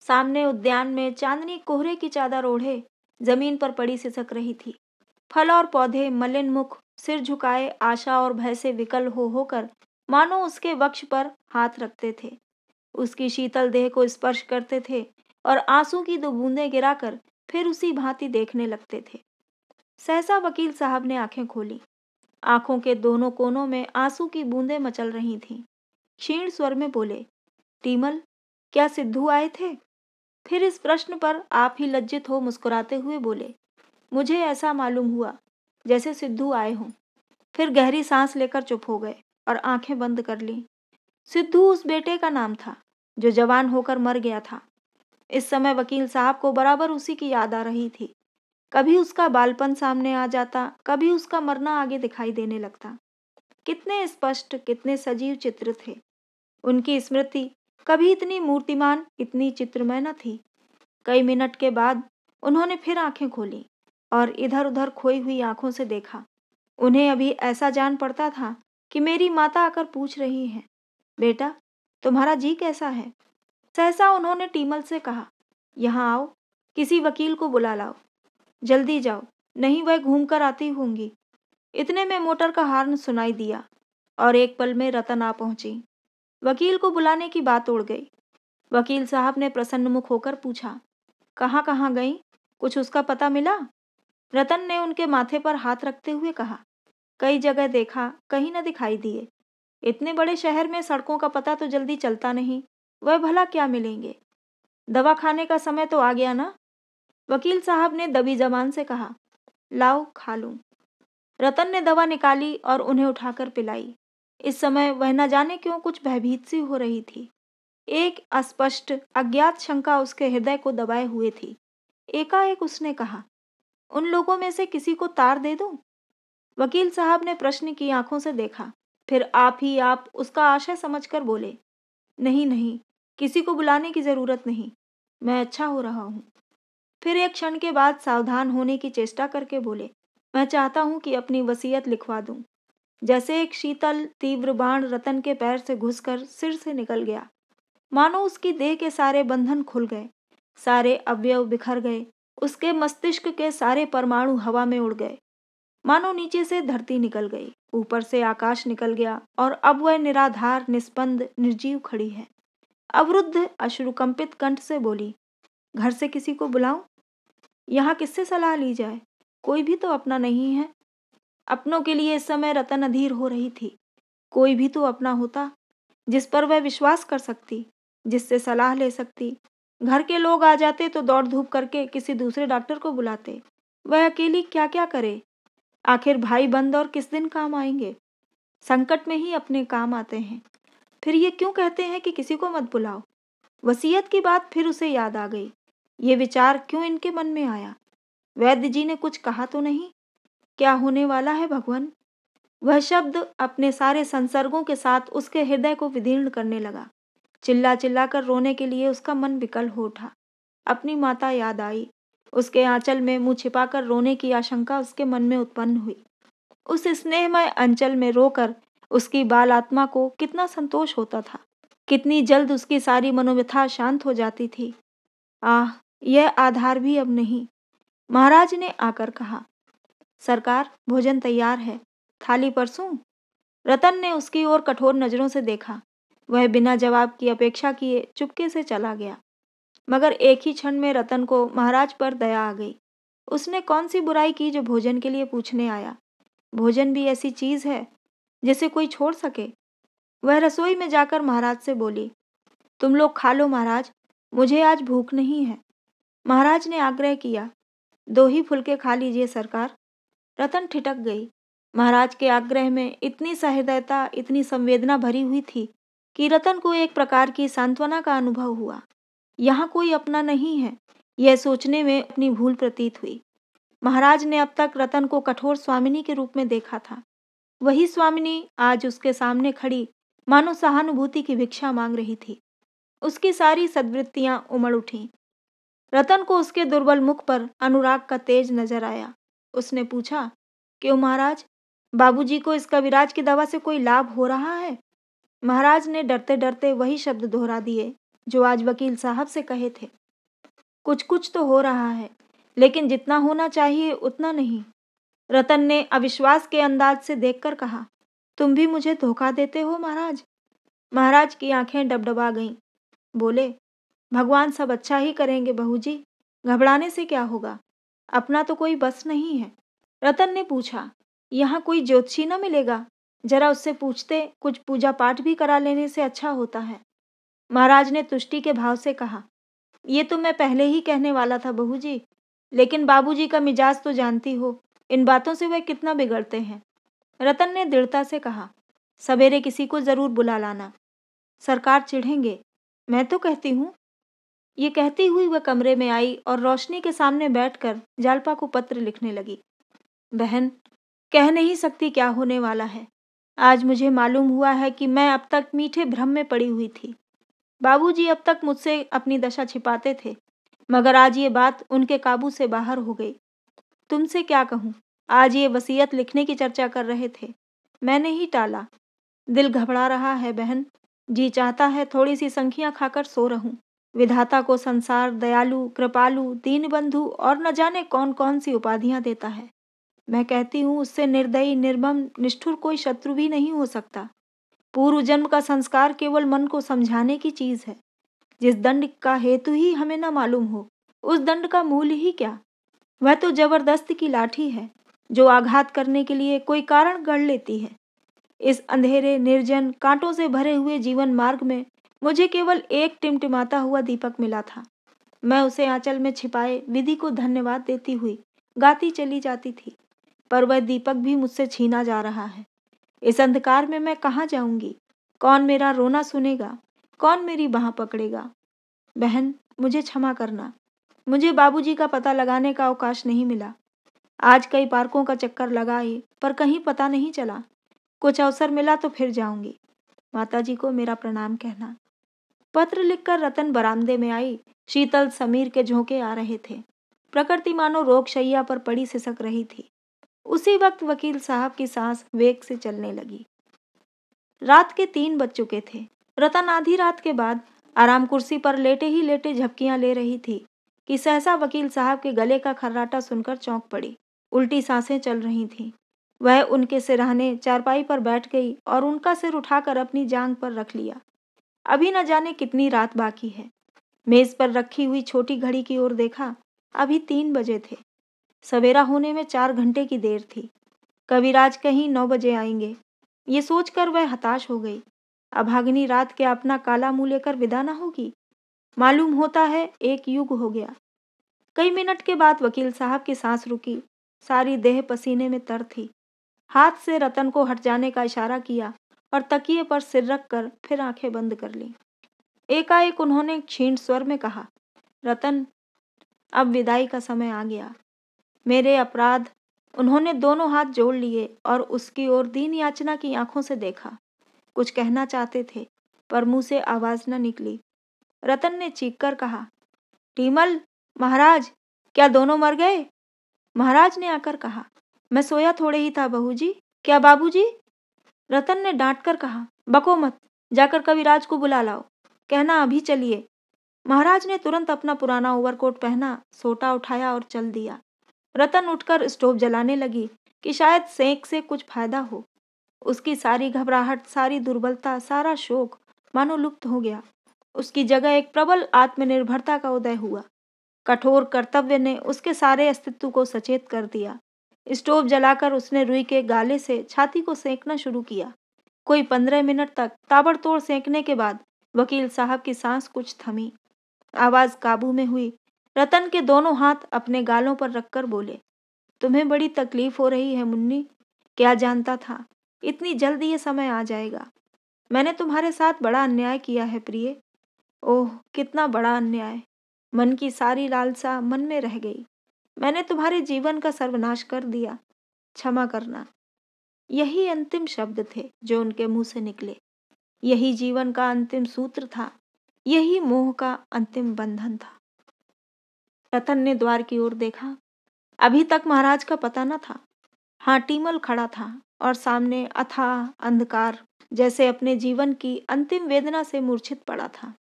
सामने उद्यान में चांदनी कोहरे की चादर ओढ़े जमीन पर पड़ी सिसक रही थी। फल और पौधे मलिन मुख सिर झुकाए आशा और भय से विकल हो होकर मानो उसके वक्ष पर हाथ रखते थे, उसकी शीतल देह को स्पर्श करते थे और आंसू की 2 बूंदें गिराकर फिर उसी भांति देखने लगते थे। सहसा वकील साहब ने आंखें खोली। आंखों के दोनों कोनों में आंसू की बूंदें मचल रही थीं। क्षीण स्वर में बोले, टीमल, क्या सिद्धू आए थे? फिर इस प्रश्न पर आप ही लज्जित हो मुस्कुराते हुए बोले, मुझे ऐसा मालूम हुआ जैसे सिद्धू आए हों। फिर गहरी सांस लेकर चुप हो गए और आंखें बंद कर लीं। सिद्धू उस बेटे का नाम था जो जवान होकर मर गया था। इस समय वकील साहब को बराबर उसी की याद आ रही थी। कभी उसका बालपन सामने आ जाता, कभी उसका मरना आगे दिखाई देने लगता। कितने स्पष्ट, कितने सजीव चित्र थे। उनकी स्मृति कभी इतनी मूर्तिमान, इतनी चित्रमय न थी। कई मिनट के बाद उन्होंने फिर आंखें खोली और इधर-उधर खोई हुई आंखों से देखा। उन्हें अभी ऐसा जान पड़ता था कि मेरी माता आकर पूछ रही है, बेटा, तुम्हारा जी कैसा है? सहसा उन्होंने टीमल से कहा, यहाँ आओ, किसी वकील को बुला लाओ। जल्दी जाओ, नहीं वह घूम कर आती होंगी। इतने में मोटर का हॉर्न सुनाई दिया और एक पल में रतन आ पहुंची। वकील को बुलाने की बात उड़ गई। वकील साहब ने प्रसन्न मुख होकर पूछा, कहाँ कहाँ गई? कुछ उसका पता मिला? रतन ने उनके माथे पर हाथ रखते हुए कहा, कई जगह देखा, कहीं न दिखाई दिए। इतने बड़े शहर में सड़कों का पता तो जल्दी चलता नहीं, वह भला क्या मिलेंगे? दवा खाने का समय तो आ गया ना? वकील साहब ने दबी जबान से कहा, लाओ खा लूं। रतन ने दवा निकाली और उन्हें उठाकर पिलाई। इस समय वह न जाने क्यों कुछ भयभीत सी हो रही थी। एक अस्पष्ट, अज्ञात शंका उसके हृदय को दबाए हुए थी। एकाएक उसने कहा, उन लोगों में से किसी को तार दे दूं? वकील साहब ने प्रश्न की आंखों से देखा, फिर आप ही आप उसका आशय समझकर बोले, नहीं नहीं, किसी को बुलाने की जरूरत नहीं, मैं अच्छा हो रहा हूँ। फिर एक क्षण के बाद सावधान होने की चेष्टा करके बोले, मैं चाहता हूँ कि अपनी वसीयत लिखवा दूं। जैसे एक शीतल तीव्र बाण रतन के पैर से घुसकर सिर से निकल गया, मानो उसकी देह के सारे बंधन खुल गए, सारे अवयव बिखर गए, उसके मस्तिष्क के सारे परमाणु हवा में उड़ गए, मानो नीचे से धरती निकल गई, ऊपर से आकाश निकल गया और अब वह निराधार, निस्पंद, निर्जीव खड़ी है। अवरुद्ध, अश्रुकंपित कंठ से बोली, घर से किसी को बुलाऊं? यहाँ किससे सलाह ली जाए? कोई भी तो अपना नहीं है। अपनों के लिए इस समय रतन अधीर हो रही थी। कोई भी तो अपना होता जिस पर वह विश्वास कर सकती, जिससे सलाह ले सकती। घर के लोग आ जाते तो दौड़ धूप करके किसी दूसरे डॉक्टर को बुलाते। वह अकेली क्या क्या करे? आखिर भाई बंद और किस दिन काम आएंगे? संकट में ही अपने काम आते हैं। फिर ये क्यों कहते हैं कि किसी को मत बुलाओ? वसीयत की बात फिर उसे याद आ गई। ये विचार क्यों इनके मन में आया? वैद्य जी ने कुछ कहा तो नहीं? क्या होने वाला है भगवान? वह शब्द अपने सारे संसर्गों के साथ उसके हृदय को विदीर्ण करने लगा। चिल्ला चिल्ला कर रोने के लिए उसका मन विकल हो उठा। अपनी माता याद आई। उसके आंचल में मुंह छिपाकर रोने की आशंका उसके मन में उत्पन्न हुई। उस स्नेहमय अंचल में रोकर उसकी बाल आत्मा को कितना संतोष होता था। कितनी जल्द उसकी सारी मनोव्यथा शांत हो जाती थी। आह, यह आधार भी अब नहीं। महाराज ने आकर कहा, सरकार, भोजन तैयार है, थाली परसूं? रतन ने उसकी ओर कठोर नजरों से देखा। वह बिना जवाब की अपेक्षा किए चुपके से चला गया। मगर एक ही क्षण में रतन को महाराज पर दया आ गई। उसने कौन सी बुराई की जो भोजन के लिए पूछने आया? भोजन भी ऐसी चीज है जिसे कोई छोड़ सके? वह रसोई में जाकर महाराज से बोली, तुम लोग खा लो महाराज, मुझे आज भूख नहीं है। महाराज ने आग्रह किया, दो ही फुलके खा लीजिए सरकार। रतन ठिठक गई। महाराज के आग्रह में इतनी सहृदयता, इतनी संवेदना भरी हुई थी कि रतन को एक प्रकार की सांत्वना का अनुभव हुआ। यहाँ कोई अपना नहीं है, यह सोचने में अपनी भूल प्रतीत हुई। महाराज ने अब तक रतन को कठोर स्वामिनी के रूप में देखा था। वही स्वामिनी आज उसके सामने खड़ी मानो सहानुभूति की भिक्षा मांग रही थी। उसकी सारी सद्वृत्तियां उमड़ उठीं। रतन को उसके दुर्बल मुख पर अनुराग का तेज नजर आया। उसने पूछा, क्यों महाराज, बाबूजी को इस कविराज की दवा से कोई लाभ हो रहा है? महाराज ने डरते डरते वही शब्द दोहरा दिए जो आज वकील साहब से कहे थे। कुछ कुछ तो हो रहा है, लेकिन जितना होना चाहिए उतना नहीं। रतन ने अविश्वास के अंदाज से देखकर कहा, तुम भी मुझे धोखा देते हो महाराज? महाराज की आंखें डबडबा गईं। बोले, भगवान सब अच्छा ही करेंगे बहू जी, घबराने से क्या होगा, अपना तो कोई बस नहीं है। रतन ने पूछा, यहाँ कोई ज्योतिषी न मिलेगा? जरा उससे पूछते, कुछ पूजा पाठ भी करा लेने से अच्छा होता है। महाराज ने तुष्टि के भाव से कहा, ये तो मैं पहले ही कहने वाला था बहू जी, लेकिन बाबूजी का मिजाज तो जानती हो, इन बातों से वह कितना बिगड़ते हैं। रतन ने दृढ़ता से कहा, सवेरे किसी को जरूर बुला लाना। सरकार चिढ़ेंगे। मैं तो कहती हूँ ये कहती हुई वह कमरे में आई और रोशनी के सामने बैठकर जालपा को पत्र लिखने लगी। बहन, कह नहीं सकती क्या होने वाला है। आज मुझे मालूम हुआ है कि मैं अब तक मीठे भ्रम में पड़ी हुई थी। बाबूजी अब तक मुझसे अपनी दशा छिपाते थे, मगर आज ये बात उनके काबू से बाहर हो गई। तुमसे क्या कहूँ, आज ये वसीयत लिखने की चर्चा कर रहे थे, मैंने ही टाला। दिल घबरा रहा है बहन। जी चाहता है थोड़ी सी संखियाँ खाकर सो रहूं। विधाता को संसार दयालु, कृपालु, दीनबंधु और न जाने कौन कौन सी उपाधियां देता है। मैं कहती हूँ उससे निर्दयी, निर्मम, निष्ठुर कोई शत्रु भी नहीं हो सकता। पूर्व जन्म का संस्कार केवल मन को समझाने की चीज है। जिस दंड का हेतु ही हमें न मालूम हो, उस दंड का मूल ही क्या? वह तो जबरदस्त की लाठी है, जो आघात करने के लिए कोई कारण गढ़ लेती है। इस अंधेरे, निर्जन, कांटों से भरे हुए जीवन मार्ग में मुझे केवल एक टिमटिमाता हुआ दीपक मिला था। मैं उसे आंचल में छिपाए विधि को धन्यवाद देती हुई गाती चली जाती थी, पर वह दीपक भी मुझसे छीना जा रहा है। इस अंधकार में मैं कहाँ जाऊंगी? कौन मेरा रोना सुनेगा? कौन मेरी बाह पकड़ेगा? बहन, मुझे क्षमा करना। मुझे बाबूजी का पता लगाने का अवकाश नहीं मिला। आज कई पार्कों का चक्कर लगाए, पर कहीं पता नहीं चला। कुछ अवसर मिला तो फिर जाऊंगी। माताजी को मेरा प्रणाम कहना। पत्र लिखकर रतन बरामदे में आई। शीतल समीर के झोंके आ रहे थे। प्रकृति मानो रोगशैया पर पड़ी सिसक रही थी। उसी वक्त वकील साहब की सांस वेग से चलने लगी। रात के 3 बज चुके थे। रतन आधी रात के बाद आराम कुर्सी पर लेटे ही लेटे झपकियां ले रही थी कि सहसा वकील साहब के गले का खर्राटा सुनकर चौंक पड़ी। उल्टी सांसें चल रही थीं। वह उनके सिरहाने चारपाई पर बैठ गई और उनका सिर उठाकर अपनी जांघ पर रख लिया। अभी न जाने कितनी रात बाकी है। मेज पर रखी हुई छोटी घड़ी की ओर देखा। अभी 3 बजे थे। सवेरा होने में 4 घंटे की देर थी। कविराज कहीं 9 बजे आएंगे। ये सोचकर वह हताश हो गई। अभागिनी रात क्या अपना काला मुंह लेकर विदा न होगी? मालूम होता है एक युग हो गया। कई मिनट के बाद वकील साहब की सांस रुकी। सारी देह पसीने में तर थी। हाथ से रतन को हट जाने का इशारा किया और तकिए पर सिर रखकर फिर आंखें बंद कर लीं। एकाएक उन्होंने क्षीण स्वर में कहा, रतन, अब विदाई का समय आ गया। मेरे अपराध। उन्होंने दोनों हाथ जोड़ लिए और उसकी ओर दीन याचना की आंखों से देखा। कुछ कहना चाहते थे, पर मुंह से आवाज न निकली। रतन ने चीखकर कहा, टीमल, महाराज, क्या दोनों मर गए? महाराज ने आकर कहा, मैं सोया थोड़े ही था बहू जी। क्या बाबूजी? रतन ने डांटकर कहा, बको मत, जाकर कविराज को बुला लाओ। कहना अभी चलिए। महाराज ने तुरंत अपना पुराना ओवरकोट पहना, सोटा उठाया और चल दिया। रतन उठकर स्टोव जलाने लगी कि शायद सेंक से कुछ फायदा हो। उसकी सारी घबराहट, सारी दुर्बलता, सारा शोक मानो लुप्त हो गया। उसकी जगह एक प्रबल आत्मनिर्भरता का उदय हुआ। कठोर कर्तव्य ने उसके सारे अस्तित्व को सचेत कर दिया। स्टोव जलाकर उसने रुई के गाले से छाती को सेंकना शुरू किया। कोई 15 मिनट तक ताबड़तोड़ सेंकने के बाद वकील साहब की सांस कुछ थमी। आवाज काबू में हुई। रतन के दोनों हाथ अपने गालों पर रखकर बोले, तुम्हें बड़ी तकलीफ हो रही है मुन्नी। क्या जानता था इतनी जल्दी ये समय आ जाएगा। मैंने तुम्हारे साथ बड़ा अन्याय किया है प्रिय। ओह, कितना बड़ा अन्याय। मन की सारी लालसा मन में रह गई। मैंने तुम्हारे जीवन का सर्वनाश कर दिया। क्षमा करना। यही अंतिम शब्द थे जो उनके मुंह से निकले। यही जीवन का अंतिम सूत्र था। यही मोह का अंतिम बंधन था। रतन ने द्वार की ओर देखा। अभी तक महाराज का पता न था। हाँ, टीमल खड़ा था और सामने अथाह अंधकार जैसे अपने जीवन की अंतिम वेदना से मूर्छित पड़ा था।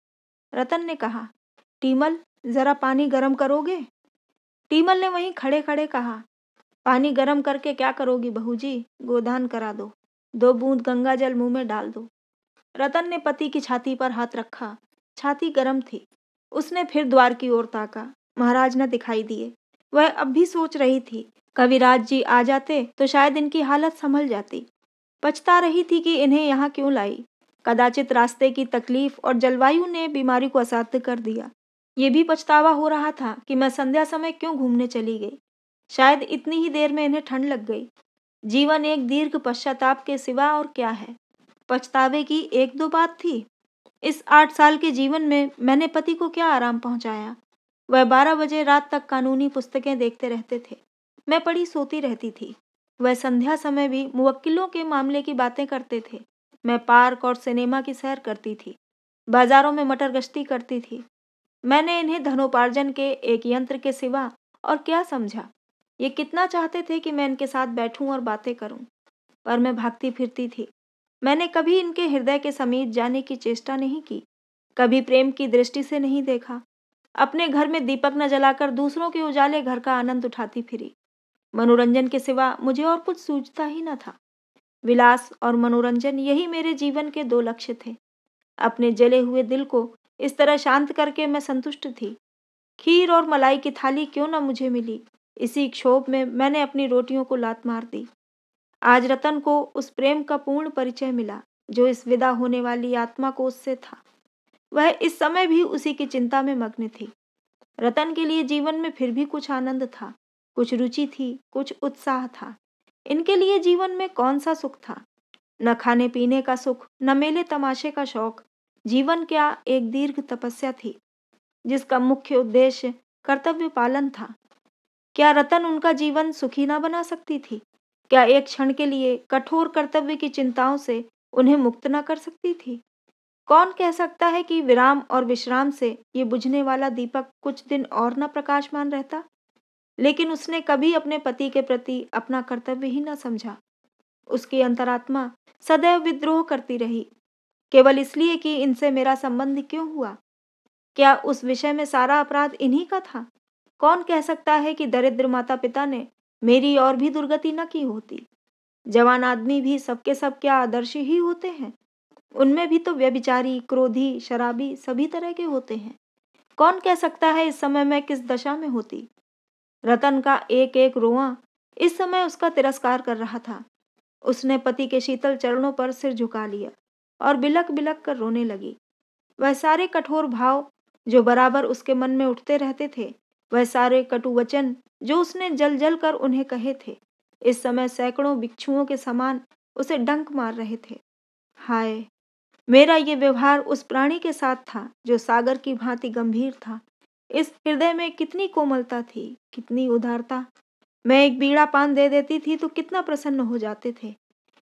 रतन ने कहा, टीमल, जरा पानी गर्म करोगे? टीमल ने वहीं खड़े खड़े कहा, पानी गर्म करके क्या करोगी बहू जी? गोदान करा दो। 2 बूंद गंगा जल मुंह में डाल दो। रतन ने पति की छाती पर हाथ रखा। छाती गर्म थी। उसने फिर द्वार की ओर ताका। महाराज न दिखाई दिए। वह अब भी सोच रही थी, कविराज जी आ जाते तो शायद इनकी हालत संभल जाती। पछता रही थी कि इन्हें यहाँ क्यों लाई। कदाचित रास्ते की तकलीफ और जलवायु ने बीमारी को असाध्य कर दिया। ये भी पछतावा हो रहा था कि मैं संध्या समय क्यों घूमने चली गई। शायद इतनी ही देर में इन्हें ठंड लग गई। जीवन एक दीर्घ पश्चाताप के सिवा और क्या है। पछतावे की 1-2 बात थी। इस 8 साल के जीवन में मैंने पति को क्या आराम पहुंचाया। वह 12 बजे रात तक कानूनी पुस्तकें देखते रहते थे। मैं पड़ी सोती रहती थी। वह संध्या समय भी मुवक्किलों के मामले की बातें करते थे। मैं पार्क और सिनेमा की सैर करती थी। बाजारों में मटर गश्ती करती थी। मैंने इन्हें धनोपार्जन के एक यंत्र के सिवा और क्या समझा। ये कितना चाहते थे कि मैं इनके साथ बैठूं और बातें करूं, पर मैं भागती फिरती थी। मैंने कभी इनके हृदय के समीप जाने की चेष्टा नहीं की, कभी प्रेम की दृष्टि से नहीं देखा। अपने घर में दीपक न जलाकर दूसरों के उजाले घर का आनंद उठाती फिरी। मनोरंजन के सिवा मुझे और कुछ सूझता ही न था। विलास और मनोरंजन, यही मेरे जीवन के दो लक्ष्य थे। अपने जले हुए दिल को इस तरह शांत करके मैं संतुष्ट थी। खीर और मलाई की थाली क्यों न मुझे मिली, इसी क्षोभ में मैंने अपनी रोटियों को लात मार दी। आज रतन को उस प्रेम का पूर्ण परिचय मिला जो इस विदा होने वाली आत्मा को उससे था। वह इस समय भी उसी की चिंता में मग्न थी। रतन के लिए जीवन में फिर भी कुछ आनंद था, कुछ रुचि थी, कुछ उत्साह था। इनके लिए जीवन में कौन सा सुख था? न खाने पीने का सुख, न मेले तमाशे का शौक। जीवन क्या एक दीर्घ तपस्या थी जिसका मुख्य उद्देश्य कर्तव्य पालन था। क्या रतन उनका जीवन सुखी ना बना सकती थी? क्या एक क्षण के लिए कठोर कर्तव्य की चिंताओं से उन्हें मुक्त न कर सकती थी? कौन कह सकता है कि विराम और विश्राम से ये बुझने वाला दीपक कुछ दिन और न प्रकाशमान रहता? लेकिन उसने कभी अपने पति के प्रति अपना कर्तव्य ही न समझा। उसकी अंतरात्मा सदैव विद्रोह करती रही, केवल इसलिए कि इनसे मेरा संबंध क्यों हुआ। क्या उस विषय में सारा अपराध इन्हीं का था? कौन कह सकता है कि दरिद्र माता पिता ने मेरी और भी दुर्गति न की होती? जवान आदमी भी सबके सब क्या आदर्श ही होते हैं? उनमें भी तो व्यभिचारी, क्रोधी, शराबी सभी तरह के होते हैं। कौन कह सकता है इस समय मैं किस दशा में होती? रतन का एक एक रोआं इस समय उसका तिरस्कार कर रहा था। उसने पति के शीतल चरणों पर सिर झुका लिया और बिलक बिलक कर रोने लगी। वह सारे कठोर भाव जो बराबर उसके मन में उठते रहते थे, वह सारे कटु वचन जो उसने जल जल कर उन्हें कहे थे, इस समय सैकड़ों बिच्छुओं के समान उसे डंक मार रहे थे। हाय, मेरा ये व्यवहार उस प्राणी के साथ था जो सागर की भांति गंभीर था। इस हृदय में कितनी कोमलता थी, कितनी उदारता। मैं एक बीड़ा पान दे देती थी तो कितना प्रसन्न हो जाते थे।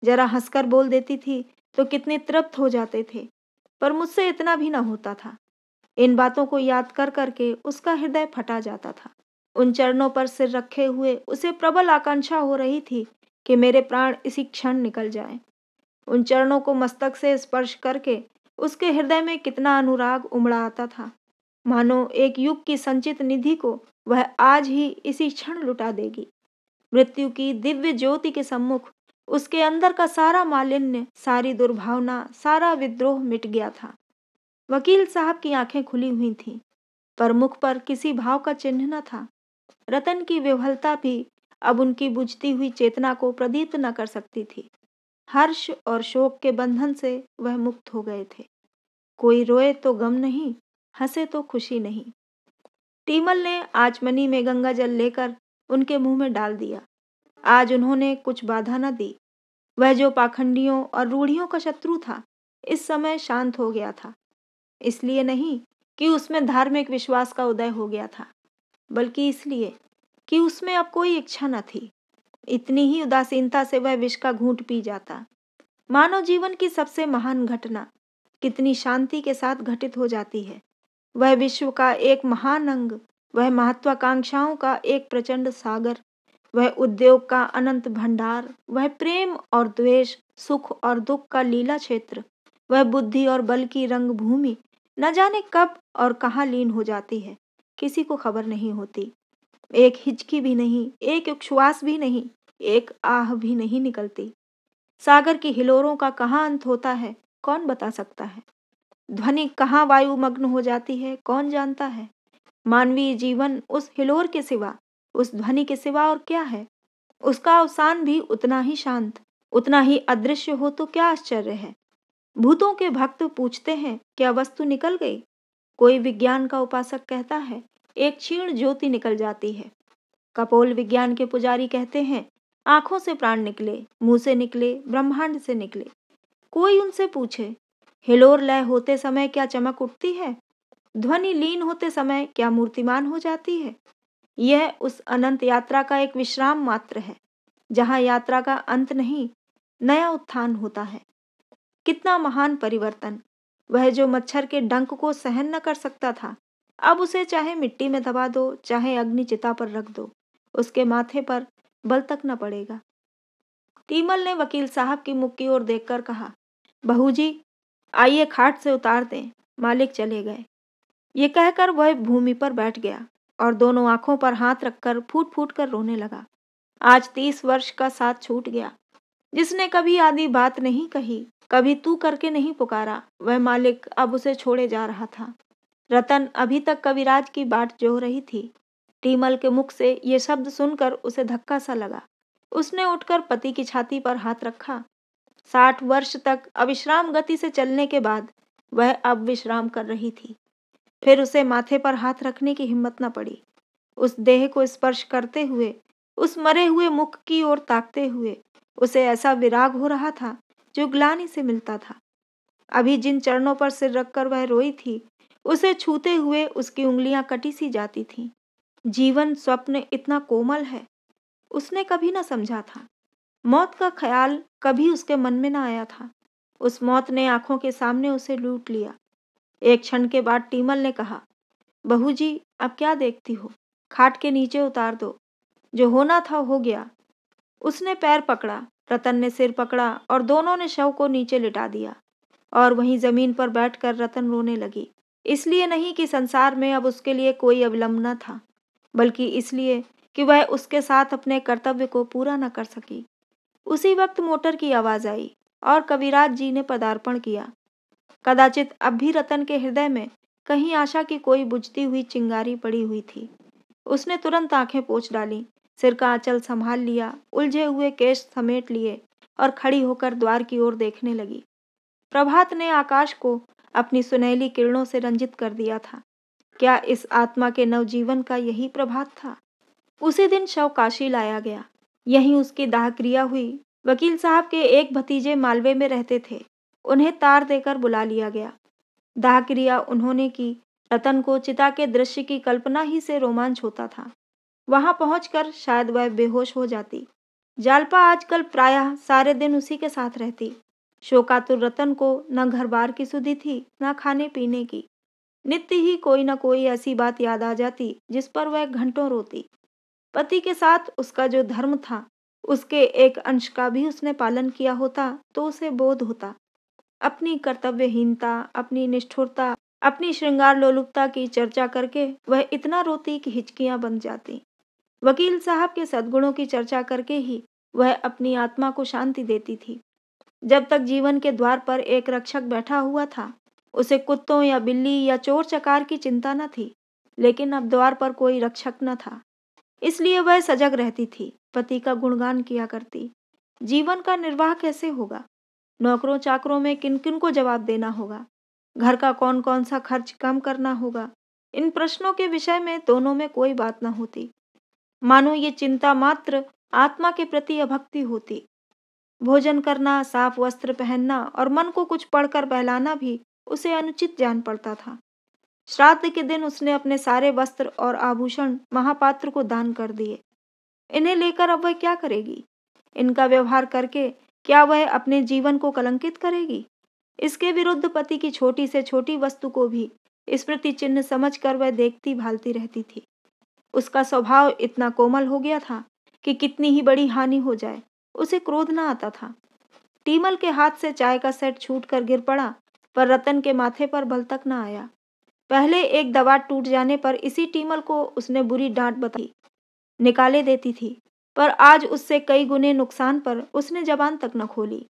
जरा हंसकर बोल देती थी तो कितने तृप्त हो जाते थे। पर मुझसे इतना भी ना होता था। इन बातों को याद कर करके उसका हृदय फटा जाता था। उन चरणों पर सिर रखे हुए उसे प्रबल आकांक्षा हो रही थी कि मेरे प्राण इसी क्षण निकल जाएं। उन चरणों को मस्तक से स्पर्श करके उसके हृदय में कितना अनुराग उमड़ा आता था, मानो एक युग की संचित निधि को वह आज ही इसी क्षण लुटा देगी। मृत्यु की दिव्य ज्योति के सम्मुख उसके अंदर का सारा मालिन्य, सारी दुर्भावना, सारा विद्रोह मिट गया था। वकील साहब की आंखें खुली हुई थीं, पर मुख पर किसी भाव का चिन्ह न था। रतन की विह्वलता भी अब उनकी बुझती हुई चेतना को प्रदीप्त न कर सकती थी। हर्ष और शोक के बंधन से वह मुक्त हो गए थे। कोई रोए तो गम नहीं, हंसे तो खुशी नहीं। टीमल ने आचमनी में गंगा जल लेकर उनके मुंह में डाल दिया। आज उन्होंने कुछ बाधा न दी। वह जो पाखंडियों और रूढ़ियों का शत्रु था, इस समय शांत हो गया था। इसलिए नहीं कि उसमें धार्मिक विश्वास का उदय हो गया था, बल्कि इसलिए कि उसमें अब कोई इच्छा न थी। इतनी ही उदासीनता से वह विष का घूंट पी जाता। मानव जीवन की सबसे महान घटना कितनी शांति के साथ घटित हो जाती है। वह विश्व का एक महान अंग, वह महत्वाकांक्षाओं का एक प्रचंड सागर, वह उद्योग का अनंत भंडार, वह प्रेम और द्वेष, सुख और दुख का लीला क्षेत्र, वह बुद्धि और बल की रंग भूमि न जाने कब और कहाँ लीन हो जाती है, किसी को खबर नहीं होती। एक हिचकी भी नहीं, एक उच्छ्वास भी नहीं, एक आह भी नहीं निकलती। सागर की हिलोरों का कहाँ अंत होता है, कौन बता सकता है? ध्वनि कहाँ वायुमग्न हो जाती है, कौन जानता है? मानवीय जीवन उस हिलोर के सिवा, उस ध्वनि के सिवा और क्या है? उसका अवसान भी उतना ही शांत, उतना ही अदृश्य हो तो क्या आश्चर्य है? भूतों के भक्त पूछते हैं, क्या वस्तु निकल गई? कोई विज्ञान का उपासक कहता है, एक क्षीण ज्योति निकल जाती है। कपोल विज्ञान के पुजारी कहते हैं, आंखों से प्राण निकले, मुंह से निकले, ब्रह्मांड से निकले। कोई उनसे पूछे, हिलोर लय होते समय क्या चमक उठती है? ध्वनि लीन होते समय क्या मूर्तिमान हो जाती है? यह उस अनंत यात्रा का एक विश्राम मात्र है, जहाँ यात्रा का अंत नहीं, नया उत्थान होता है। कितना महान परिवर्तन! वह जो मच्छर के डंक को सहन न कर सकता था, अब उसे चाहे मिट्टी में दबा दो, चाहे अग्नि चिता पर रख दो, उसके माथे पर बल तक न पड़ेगा। तीमल ने वकील साहब की मुख की ओर देखकर कहा, बहू जी, आइए खाट से उतार दें। मालिक चले गए। ये कहकर वह भूमि पर बैठ गया और दोनों आंखों पर हाथ रखकर फूट फूट कर रोने लगा। आज 30 वर्ष का साथ छूट गया। जिसने कभी आधी बात नहीं कही, कभी तू करके नहीं पुकारा, वह मालिक अब उसे छोड़े जा रहा था। रतन अभी तक कविराज की बाट जोह रही थी। टीमल के मुख से ये शब्द सुनकर उसे धक्का सा लगा। उसने उठकर पति की छाती पर हाथ रखा। 60 वर्ष तक अविश्राम गति से चलने के बाद वह अब विश्राम कर रही थी। फिर उसे माथे पर हाथ रखने की हिम्मत न पड़ी। उस देह को स्पर्श करते हुए, उस मरे हुए मुख की ओर ताकते हुए उसे ऐसा विराग हो रहा था जो ग्लानि से मिलता था। अभी जिन चरणों पर सिर रखकर वह रोई थी, उसे छूते हुए उसकी उंगलियां कटी सी जाती थीं। जीवन स्वप्न इतना कोमल है, उसने कभी न समझा था। मौत का ख्याल कभी उसके मन में न आया था। उस मौत ने आंखों के सामने उसे लूट लिया। एक क्षण के बाद टीमल ने कहा, बहू जी, अब क्या देखती हो? खाट के नीचे उतार दो। जो होना था हो गया। उसने पैर पकड़ा, रतन ने सिर पकड़ा और दोनों ने शव को नीचे लिटा दिया। और वहीं जमीन पर बैठकर रतन रोने लगी। इसलिए नहीं कि संसार में अब उसके लिए कोई अवलंब न था, बल्कि इसलिए कि वह उसके साथ अपने कर्तव्य को पूरा न कर सकी। उसी वक्त मोटर की आवाज आई और कविराज जी ने पदार्पण किया। कदाचित अब भी रतन के हृदय में कहीं आशा की कोई बुझती हुई चिंगारी पड़ी हुई थी। उसने तुरंत आंखें पोंछ डाली, सिर का आंचल संभाल लिया, उलझे हुए केश समेट लिए और खड़ी होकर द्वार की ओर देखने लगी। प्रभात ने आकाश को अपनी सुनहली किरणों से रंजित कर दिया था। क्या इस आत्मा के नवजीवन का यही प्रभात था? उसी दिन शव काशी लाया गया। यहीं उसकी दाह क्रिया हुई। वकील साहब के एक भतीजे मालवे में रहते थे। उन्हें तार देकर बुला लिया गया। दाह क्रिया उन्होंने की। रतन को चिता के दृश्य की कल्पना ही से रोमांच होता था। वहां पहुंचकर शायद वह बेहोश हो जाती। जालपा आजकल प्रायः सारे दिन उसी के साथ रहती। शोकातुर रतन को न घर बार की सुधि थी, न खाने पीने की। नित्य ही कोई न कोई ऐसी बात याद आ जाती जिस पर वह घंटों रोती। पति के साथ उसका जो धर्म था, उसके एक अंश का भी उसने पालन किया होता तो उसे बोध होता। अपनी कर्तव्यहीनता, अपनी निष्ठुरता, अपनी श्रृंगार लोलुपता की चर्चा करके वह इतना रोती कि हिचकियां बन जाती। वकील साहब के सद्गुणों की चर्चा करके ही वह अपनी आत्मा को शांति देती थी। जब तक जीवन के द्वार पर एक रक्षक बैठा हुआ था, उसे कुत्तों या बिल्ली या चोर चकार की चिंता न थी। लेकिन अब द्वार पर कोई रक्षक न था, इसलिए वह सजग रहती थी, पति का गुणगान किया करती। जीवन का निर्वाह कैसे होगा? नौकरों चाकरों में किन किन को जवाब देना होगा? घर का कौन कौन सा खर्च कम करना होगा? इन प्रश्नों के विषय में दोनों में कोई बात न होती। मानो ये चिंता मात्र आत्मा के प्रति अभक्ति होती। भोजन करना, साफ वस्त्र पहनना और मन को कुछ पढ़कर बहलाना भी उसे अनुचित जान पड़ता था। श्राद्ध के दिन उसने अपने सारे वस्त्र और आभूषण महापात्र को दान कर दिए। इन्हें लेकर अब वह क्या करेगी? इनका व्यवहार करके क्या वह अपने जीवन को कलंकित करेगी? इसके विरुद्ध पति की छोटी से छोटी वस्तु को भी स्मृति चिन्ह समझकर वह देखती भालती रहती थी। उसका स्वभाव इतना कोमल हो गया था कि कितनी ही बड़ी हानि हो जाए, उसे क्रोध न आता था। टीमल के हाथ से चाय का सेट छूटकर गिर पड़ा, पर रतन के माथे पर बल तक न आया। पहले एक दवा टूट जाने पर इसी टीमल को उसने बुरी डांट बताई, निकाले देती थी, पर आज उससे कई गुने नुकसान पर उसने जबान तक न खोली।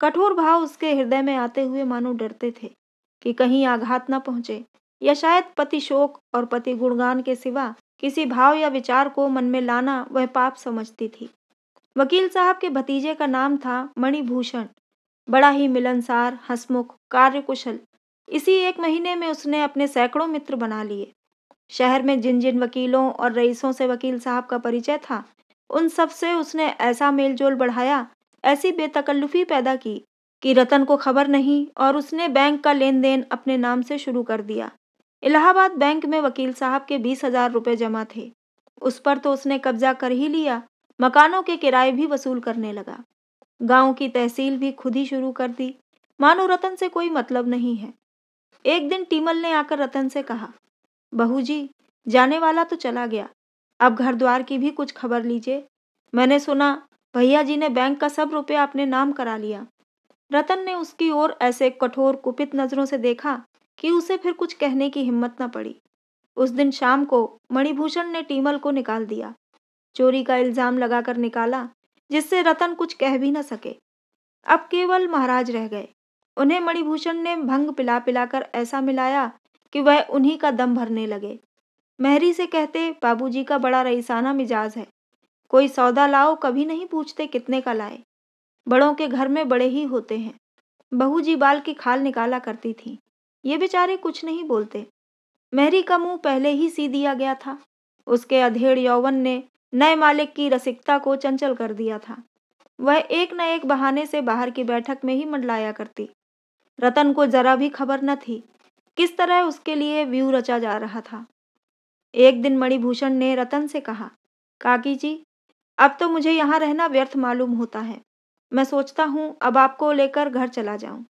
कठोर भाव उसके हृदय में आते हुए मानो डरते थे कि कहीं आघात न पहुंचे, या शायद पति शोक और पति गुणगान के सिवा किसी भाव या विचार को मन में लाना वह पाप समझती थी। वकील साहब के भतीजे का नाम था मणिभूषण। बड़ा ही मिलनसार, हंसमुख, कार्यकुशल। इसी एक महीने में उसने अपने सैकड़ों मित्र बना लिए। शहर में जिन जिन वकीलों और रईसों से वकील साहब का परिचय था, उन सब से उसने ऐसा मेलजोल बढ़ाया, ऐसी बेतकल्लुफी पैदा की कि रतन को खबर नहीं और उसने बैंक का लेन देन अपने नाम से शुरू कर दिया। इलाहाबाद बैंक में वकील साहब के 20,000 रुपये जमा थे। उस पर तो उसने कब्जा कर ही लिया, मकानों के किराए भी वसूल करने लगा। गांव की तहसील भी खुद ही शुरू कर दी, मानो रतन से कोई मतलब नहीं है। एक दिन टीमल ने आकर रतन से कहा, बहू जी, जाने वाला तो चला गया, अब घर द्वार की भी कुछ खबर लीजिए। मैंने सुना भैया जी ने बैंक का सब रुपया अपने नाम करा लिया। रतन ने उसकी ओर ऐसे कठोर कुपित नजरों से देखा कि उसे फिर कुछ कहने की हिम्मत न पड़ी। उस दिन शाम को मणिभूषण ने टीमल को निकाल दिया, चोरी का इल्जाम लगाकर निकाला, जिससे रतन कुछ कह भी न सके। अब केवल महाराज रह गए। उन्हें मणिभूषण ने भंग पिला पिलाकर ऐसा मिलाया कि वह उन्हीं का दम भरने लगे। मेहरी से कहते, बाबूजी का बड़ा रईसाना मिजाज है, कोई सौदा लाओ कभी नहीं पूछते कितने का लाए। बड़ों के घर में बड़े ही होते हैं। बहू जी बाल की खाल निकाला करती थी, ये बेचारे कुछ नहीं बोलते। मेहरी का मुंह पहले ही सी दिया गया था। उसके अधेड़ यौवन ने नए मालिक की रसिकता को चंचल कर दिया था। वह एक न एक बहाने से बाहर की बैठक में ही मंडलाया करती। रतन को जरा भी खबर न थी किस तरह उसके लिए व्यूह रचा जा रहा था। एक दिन मणिभूषण ने रतन से कहा, काकी जी, अब तो मुझे यहाँ रहना व्यर्थ मालूम होता है। मैं सोचता हूँ अब आपको लेकर घर चला जाऊँ।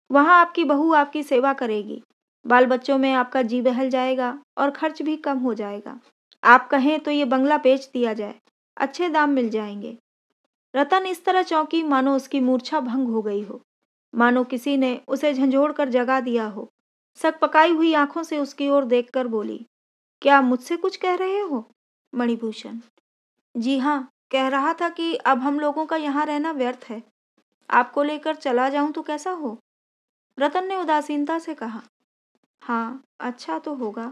वहाँ आपकी बहू आपकी सेवा करेगी, बाल बच्चों में आपका जी बहल जाएगा और खर्च भी कम हो जाएगा। आप कहें तो ये बंगला बेच दिया जाए, अच्छे दाम मिल जाएंगे। रतन इस तरह चौंकी मानो उसकी मूर्छा भंग हो गई हो, मानो किसी ने उसे झंझोड़ कर जगा दिया हो। सकपकाई हुई आंखों से उसकी ओर देखकर बोली, क्या मुझसे कुछ कह रहे हो? मणिभूषण, जी हाँ, कह रहा था कि अब हम लोगों का यहाँ रहना व्यर्थ है। आपको लेकर चला जाऊं तो कैसा हो? रतन ने उदासीनता से कहा, हाँ, अच्छा तो होगा।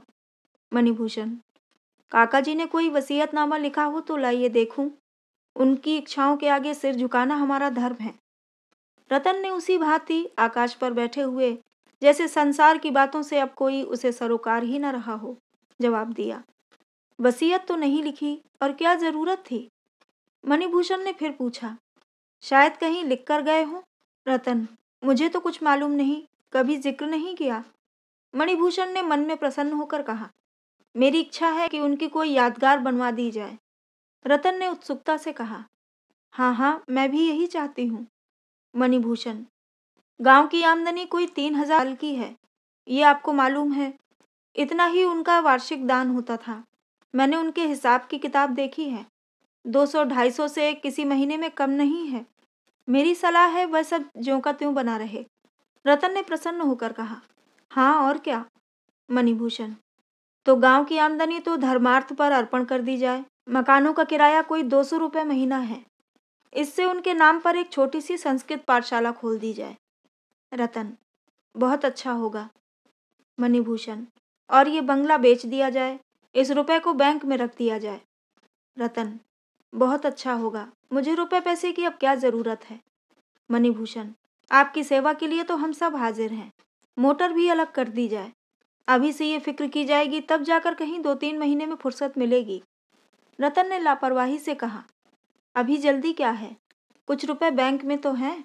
मणिभूषण, काका जी ने कोई वसीयतनामा लिखा हो तो लाइए देखूं। उनकी इच्छाओं के आगे सिर झुकाना हमारा धर्म है। रतन ने उसी भांति आकाश पर बैठे हुए, जैसे संसार की बातों से अब कोई उसे सरोकार ही न रहा हो, जवाब दिया, वसीयत तो नहीं लिखी और क्या जरूरत थी? मणिभूषण ने फिर पूछा, शायद कहीं लिख कर गए हो? रतन, मुझे तो कुछ मालूम नहीं, कभी जिक्र नहीं किया। मणिभूषण ने मन में प्रसन्न होकर कहा, मेरी इच्छा है कि उनकी कोई यादगार बनवा दी जाए। रतन ने उत्सुकता से कहा, हाँ हाँ, मैं भी यही चाहती हूँ। मणिभूषण, गांव की आमदनी कोई 3,000 की है, ये आपको मालूम है। इतना ही उनका वार्षिक दान होता था। मैंने उनके हिसाब की किताब देखी है, 200-250 से किसी महीने में कम नहीं है। मेरी सलाह है वह सब ज्यों का त्यों बना रहे। रतन ने प्रसन्न होकर कहा, हाँ और क्या? मणिभूषण, तो गांव की आमदनी तो धर्मार्थ पर अर्पण कर दी जाए। मकानों का किराया कोई 200 रुपये महीना है, इससे उनके नाम पर एक छोटी सी संस्कृत पाठशाला खोल दी जाए। रतन, बहुत अच्छा होगा। मणिभूषण, और ये बंगला बेच दिया जाए, इस रुपए को बैंक में रख दिया जाए। रतन, बहुत अच्छा होगा, मुझे रुपए पैसे की अब क्या जरूरत है। मणिभूषण, आपकी सेवा के लिए तो हम सब हाजिर हैं। मोटर भी अलग कर दी जाए, अभी से ये फिक्र की जाएगी तब जाकर कहीं 2-3 महीने में फुर्सत मिलेगी। रतन ने लापरवाही से कहा, अभी जल्दी क्या है, कुछ रुपए बैंक में तो हैं।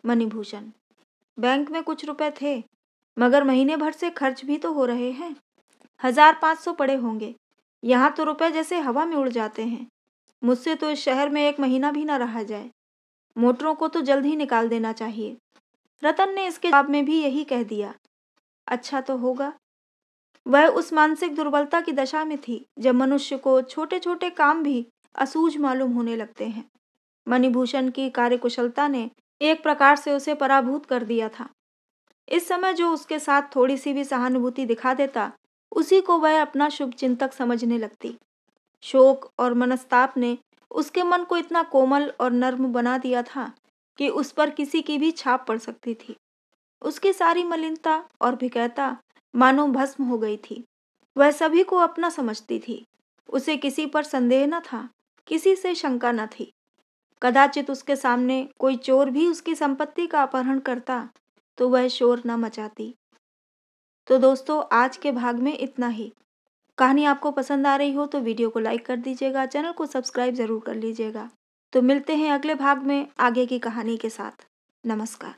मणिभूषण, बैंक में कुछ रुपए थे, मगर महीने भर से खर्च भी तो हो रहे हैं। 1,500 पड़े होंगे। यहाँ तो रुपए जैसे हवा में उड़ जाते हैं। मुझसे तो इस शहर में एक महीना भी ना रहा जाए। मोटरों को तो जल्द ही निकाल देना चाहिए। रतन ने इसके जवाब में भी यही कह दिया, अच्छा तो होगा। वह उस मानसिक दुर्बलता की दशा में थी जब मनुष्य को छोटे छोटे काम भी असूझ मालूम होने लगते हैं। मणिभूषण की कार्यकुशलता ने एक प्रकार से उसे पराभूत कर दिया था। इस समय जो उसके साथ थोड़ी सी भी सहानुभूति दिखा देता, उसी को वह अपना शुभचिंतक समझने लगती। शोक और मनस्ताप ने उसके मन को इतना कोमल और नर्म बना दिया था कि उस पर किसी की भी छाप पड़ सकती थी। उसकी सारी मलिनता और भिकैता मानो भस्म हो गई थी। वह सभी को अपना समझती थी। उसे किसी पर संदेह न था, किसी से शंका न थी। कदाचित उसके सामने कोई चोर भी उसकी संपत्ति का अपहरण करता तो वह शोर न मचाती। तो दोस्तों, आज के भाग में इतना ही। कहानी आपको पसंद आ रही हो तो वीडियो को लाइक कर दीजिएगा, चैनल को सब्सक्राइब जरूर कर लीजिएगा। तो मिलते हैं अगले भाग में आगे की कहानी के साथ। नमस्कार।